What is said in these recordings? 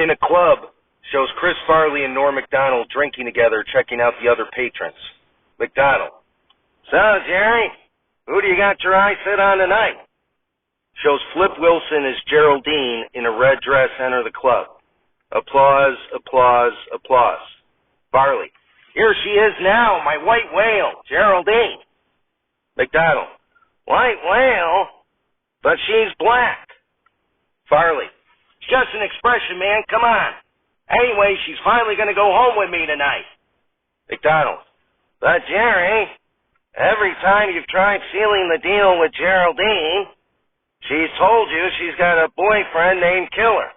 In a club, shows Chris Farley and Norm Macdonald drinking together, checking out the other patrons. Macdonald. So, Jerry, who do you got your eye set on tonight? Shows Flip Wilson as Geraldine in a red dress enter the club. Applause, applause, applause. Farley. Here she is now, my white whale, Geraldine. Macdonald. White whale? But she's black. Farley. It's just an expression, man. Come on. Anyway, she's finally going to go home with me tonight. Macdonald. But, Jerry, every time you've tried sealing the deal with Geraldine, she's told you she's got a boyfriend named Killer.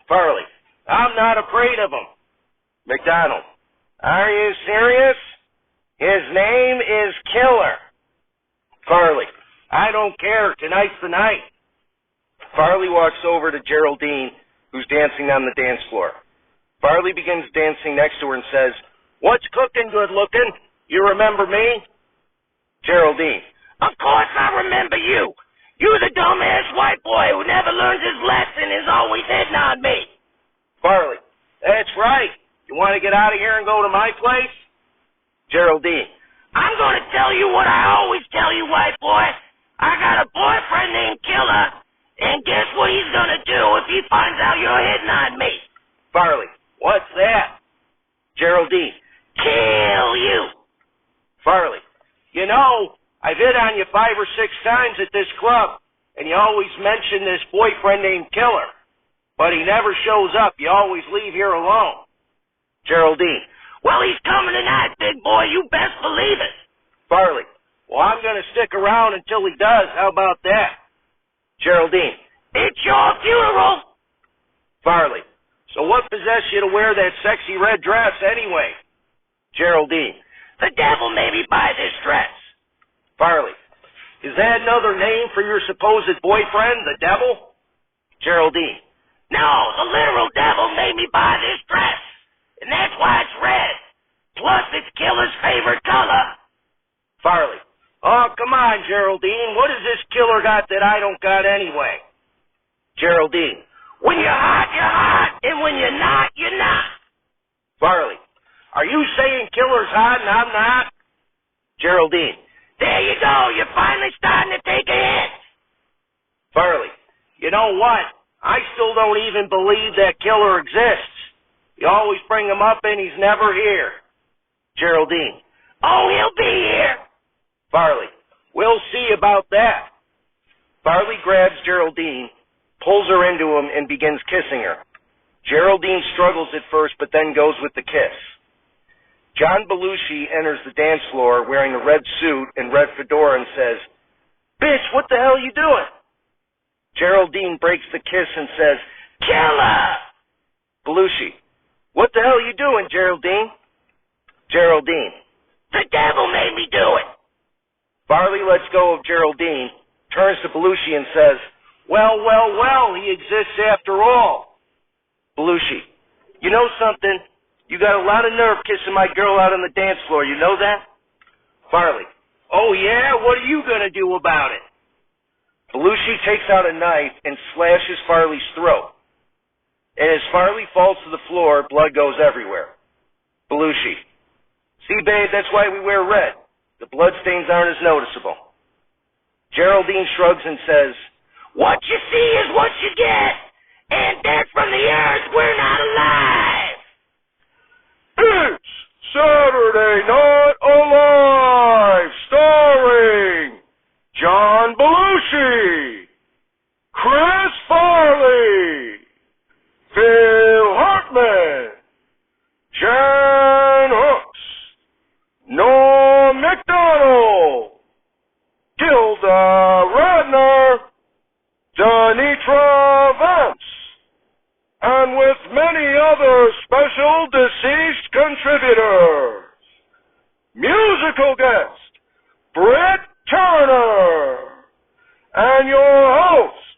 Farley. I'm not afraid of him. Macdonald. Are you serious? His name is Killer. Farley. I don't care. Tonight's the night. Farley walks over to Geraldine, who's dancing on the dance floor. Farley begins dancing next to her and says, What's cooking, good looking? You remember me? Geraldine. Of course I remember you. You the dumbass white boy who never learns his lesson and is always hitting on me. Farley. That's right. You want to get out of here and go to my place? Geraldine. I'm going to tell you what I always tell you, white boy. I got a boyfriend named Killer, and guess what he's going to do if he finds out you're hitting on me? Farley. What's that? Geraldine. Kill you. Farley. You know, I've hit on you 5 or 6 times at this club, and you always mention this boyfriend named Killer. But he never shows up. You always leave here alone. Geraldine. Well, he's coming tonight, big boy. You best believe it. Farley. Well, I'm going to stick around until he does. How about that? Geraldine. It's your funeral. Farley. So what possessed you to wear that sexy red dress anyway? Geraldine. The devil made me buy this dress. Farley. Is that another name for your supposed boyfriend, the devil? Geraldine. No, the literal devil made me buy this dress. And that's why it's red. Plus, it's Killer's favorite color. Farley. Oh, come on, Geraldine. What has this Killer got that I don't got anyway? Geraldine. When you're hot, you're hot. And when you're not, you're not. Farley. Are you saying Killer's hot and I'm not? Geraldine. There you go. You're finally starting to take a hint. Farley. You know what? I still don't even believe that Killer exists. You always bring him up and he's never here. Geraldine. Oh, he'll be here. Farley. We'll see about that. Farley grabs Geraldine, pulls her into him, and begins kissing her. Geraldine struggles at first, but then goes with the kiss. John Belushi enters the dance floor wearing a red suit and red fedora and says, Bitch, what the hell are you doing? Geraldine breaks the kiss and says, Killer! Belushi. What the hell are you doing, Geraldine? Geraldine. The devil made me do it. Farley lets go of Geraldine, turns to Belushi and says, Well, well, well, he exists after all. Belushi. You know something? You got a lot of nerve kissing my girl out on the dance floor, you know that? Farley. Oh yeah? What are you going to do about it? Belushi takes out a knife and slashes Farley's throat. And as Farley falls to the floor, blood goes everywhere. Belushi. See, babe, that's why we wear red. The bloodstains aren't as noticeable. Geraldine shrugs and says, What you see is what you get. And dead from the earth, we're not alive. It's Saturday Night Alive, starring John Belushi, Chris Farley, Phil Hartman, Jan Hooks, Norm Macdonald, Gilda Radner, Denitra Vance, and with many other special deceased contributors. Musical guest, Brit Turner, and your host,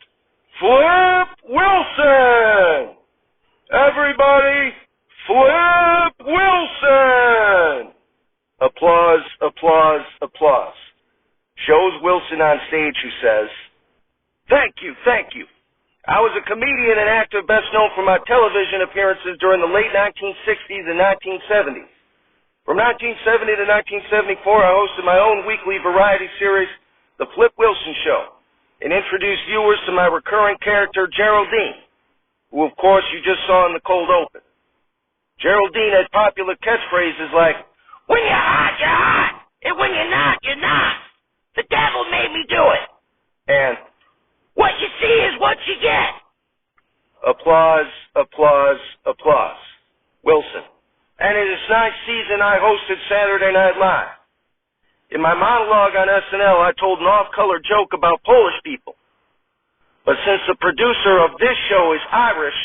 Flip Wilson. Everybody, Flip Wilson. Applause, applause, applause. Shows Wilson on stage who says, Thank you, thank you. I was a comedian and actor best known for my television appearances during the late 1960s and 1970s. From 1970 to 1974, I hosted my own weekly variety series, The Flip Wilson Show, and introduced viewers to my recurring character, Geraldine, who, of course, you just saw in the cold open. Geraldine had popular catchphrases like, "When you're hot, you're hot, and when you're not, you're not. The devil made me do it." And, "What you see is what you get." Applause, applause, applause. Wilson. And in its ninth season, I hosted Saturday Night Live. In my monologue on SNL, I told an off-color joke about Polish people. But since the producer of this show is Irish,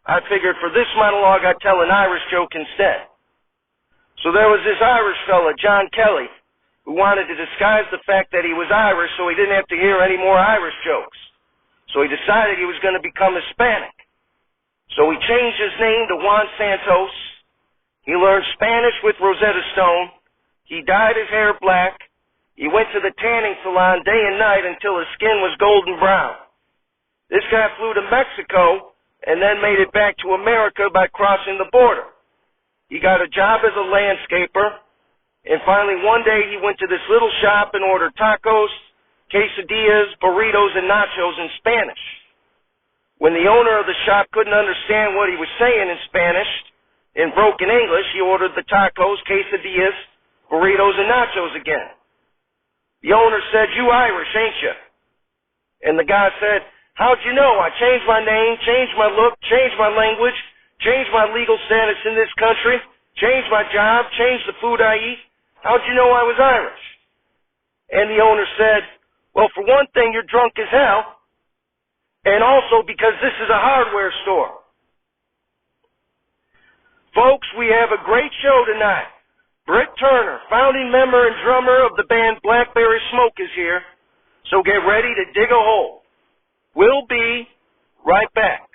I figured for this monologue I'd tell an Irish joke instead. So there was this Irish fella, John Kelly, who wanted to disguise the fact that he was Irish so he didn't have to hear any more Irish jokes. So he decided he was going to become Hispanic. So he changed his name to Juan Santos. He learned Spanish with Rosetta Stone. He dyed his hair black. He went to the tanning salon day and night until his skin was golden brown. This guy flew to Mexico and then made it back to America by crossing the border. He got a job as a landscaper, and finally one day he went to this little shop and ordered tacos, quesadillas, burritos, and nachos in Spanish. When the owner of the shop couldn't understand what he was saying in Spanish, in broken English, he ordered the tacos, quesadillas, burritos, and nachos again. The owner said, "You Irish, ain't you?" And the guy said, "How'd you know? I changed my name, changed my look, changed my language, changed my legal status in this country, changed my job, changed the food I eat. How'd you know I was Irish?" And the owner said, "Well, for one thing, you're drunk as hell, and also because this is a hardware store." Folks, we have a great show tonight. Brit Turner, founding member and drummer of the band Blackberry Smoke, is here, so get ready to dig a hole. We'll be right back.